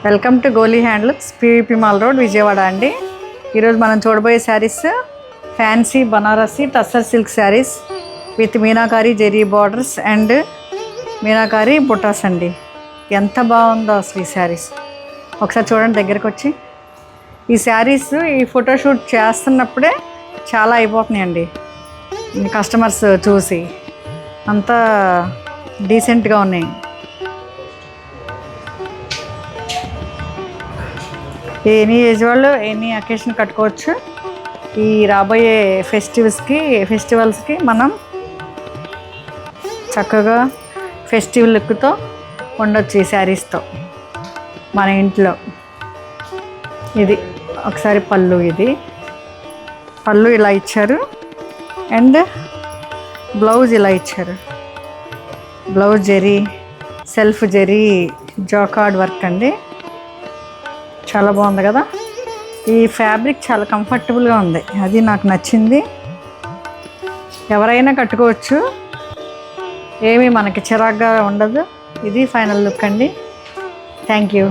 Welcome to Goli handlooms, PVP mall road, Vijayawada అండి. ఈరోజు మనం చూడబోయే saris fancy Banarasi tussar silk saris with meenakari zari borders and meenakari butas అండి. ఎంత బాగుందో అసలు ఈ శారీస్. ఒకసారి చూడండి దగ్గరికి వచ్చి. ఈ శారీస్ ఈ ఫోటోషూట్ చేస్తున్నప్పుడే చాలా అయిపోతున్నాయండి. కస్టమర్స్ చూసి అంతా డీసెంట్గా ఉన్నాయి. ఎనీ ఏజ్ వాళ్ళు ఎనీ అకేషన్ కట్టుకోవచ్చు. ఈ రాబోయే ఫెస్టివల్స్కి మనం చక్కగా ఫెస్టివల్ లుక్తో ఉండొచ్చు ఈ శారీస్తో మన ఇంట్లో. ఇది ఒకసారి పళ్ళు, ఇది పళ్ళు ఇలా ఇచ్చారు అండ్ బ్లౌజ్ ఇలా ఇచ్చారు. Blouse zari self zari jacquard work అండి. చాలా బాగుంది కదా. ఈ ఫ్యాబ్రిక్ చాలా కంఫర్టబుల్గా ఉంది, అది నాకు నచ్చింది. ఎవరైనా కట్టుకోవచ్చు, ఏమీ మనకి చిరాగ్గా ఉండదు. ఇది ఫైనల్ లుక్ అండి. Thank you.